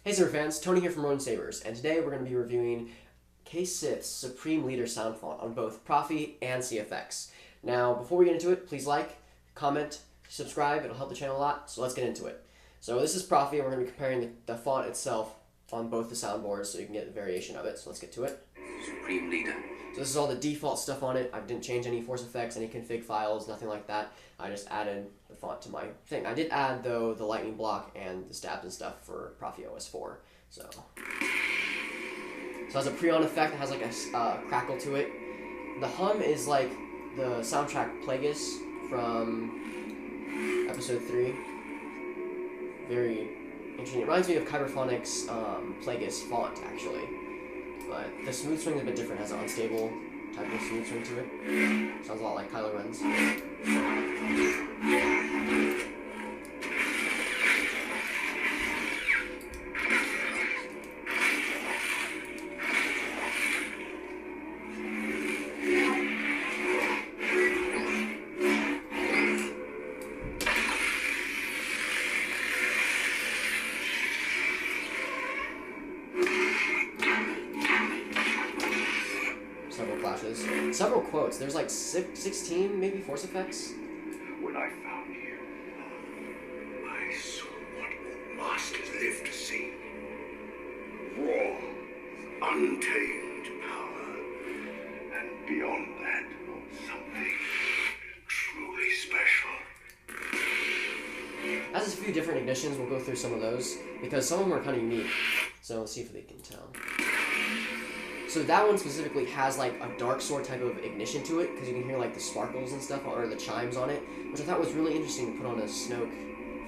Hey Saber fans, Tony here from Sabers, and today we're going to be reviewing KSith's Supreme Leader sound font on both Proffie and CFX. Now, before we get into it, please like, comment, subscribe, it'll help the channel a lot, so let's get into it. So this is Proffie, and we're going to be comparing the font itself on both the soundboards so you can get the variation of it, so let's get to it. Supreme Leader. So this is all the default stuff on it. I didn't change any force effects, any config files, nothing like that. I just added the font to my thing. I did add, though, the lightning block and the stabs and stuff for Proffie OS 4. So it has a pre-on effect. It has like a crackle to it. The hum is like the soundtrack Plagueis from Episode 3. Very interesting. It reminds me of Kyberphonic's Plagueis font, actually. But the smooth swing is a bit different. It has an unstable type of smooth swing to it. Sounds a lot like Kylo Ren's. Several flashes. Several quotes. There's like 16 maybe force effects. When I found you, I saw what all masters live to see. Raw, untamed power. And beyond that, something truly special. It has a few different ignitions. We'll go through some of those because some of them are kind of unique. So let's see if they can tell. So that one specifically has like a dark sword type of ignition to it because you can hear like the sparkles and stuff or the chimes on it, which I thought was really interesting to put on a Snoke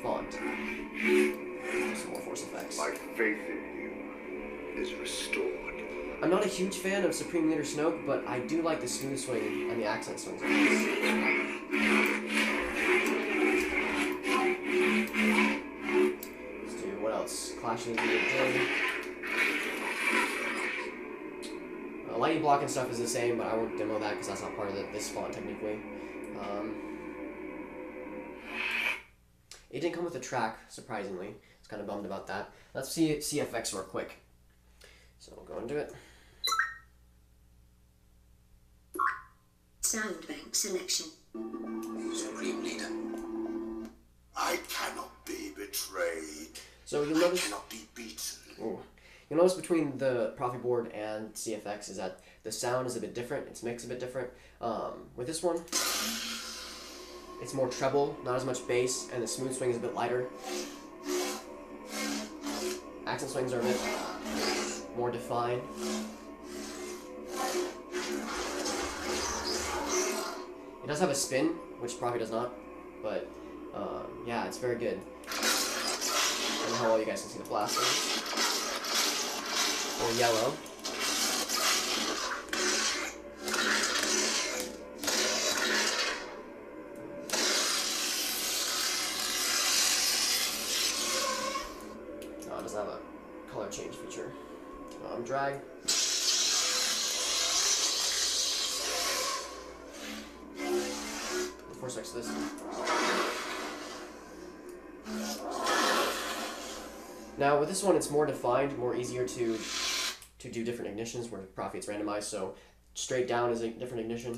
font. Some more force effects. My faith in you is restored. I'm not a huge fan of Supreme Leader Snoke, but I do like the smooth swing and the accent swings on this. Let's do what else? Clashes the lightning block and stuff is the same, but I won't demo that because that's not part of this font technically. It didn't come with a track, surprisingly. I was kind of bummed about that. Let's see CFX real quick. So we'll go into it. Sound bank selection. Supreme Leader. I cannot be betrayed. So you'll notice. I cannot be beaten. Ooh. You'll notice between the Proffie board and CFX is that the sound is a bit different, its mix a bit different. With this one, it's more treble, not as much bass, and the smooth swing is a bit lighter. Accent swings are a bit more defined. It does have a spin, which Proffie does not, but yeah, it's very good. I don't know how well you guys can see the blasters. Or yellow. No, it doesn't have a color change feature. Drag. Force effects this. Now with this one, it's more defined, more easier to do different ignitions, where Proffie it's randomized, so straight down is a different ignition.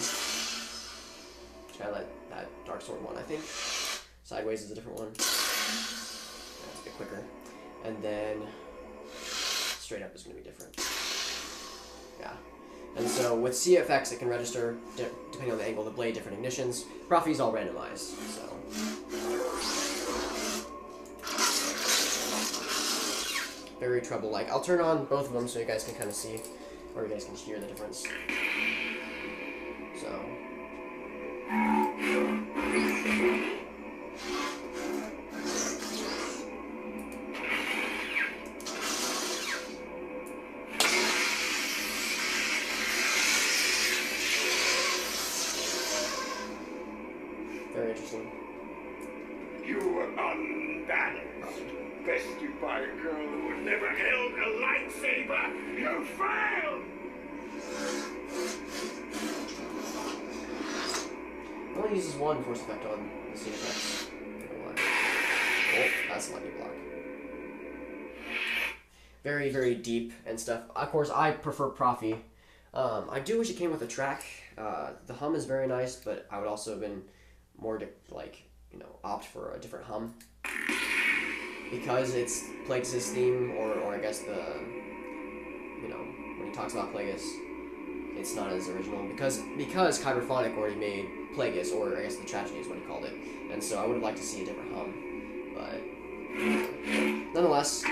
Kind of like that dark sword one, I think. Sideways is a different one. That's a bit quicker. And then straight up is going to be different. Yeah. And so with CFX, it can register, depending on the angle of the blade, different ignitions. Proffie's all randomized, so. Very treble-like. I'll turn on both of them so you guys can kind of see, or you guys can hear the difference. So. Very interesting. You were unbalanced. Bested by a girl who had never held a lightsaber. You failed! It only uses one force effect on the CFX. Oh, that's a lightning block. very, very deep and stuff. Of course, I prefer Proffie. I do wish it came with a track. The hum is very nice, but I would also have been more to, like, you know, opt for a different hum. Because it's Plagueis' theme, or I guess the, you know, when he talks about Plagueis, it's not as original. Because Kyberphonic already made Plagueis, or I guess the Tragedy is what he called it. And so I would have liked to see a different hum. But nonetheless,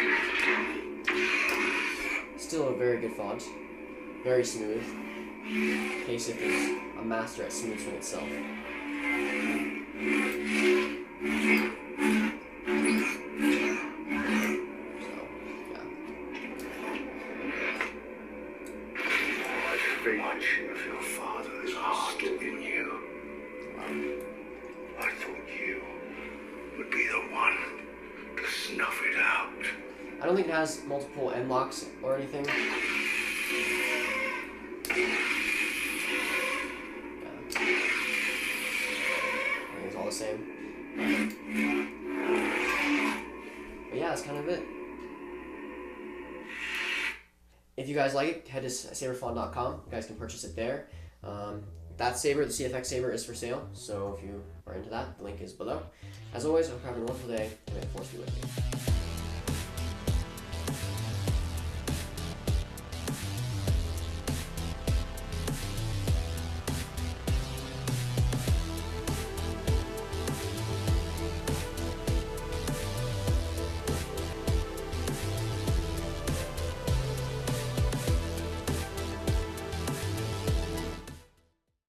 still a very good font. Very smooth. KSith is a master at smoothing itself. So, yeah. Much of your father's heart in you. I thought you would be the one to snuff it out. I don't think it has multiple end locks or anything. Yeah. I think it's all the same. But yeah, that's kind of it. If you guys like it, head to saberfont.com. You guys can purchase it there. That saber, the CFX saber, is for sale. So if you are into that, the link is below. As always, I hope you're having a wonderful day, and may the force be with you.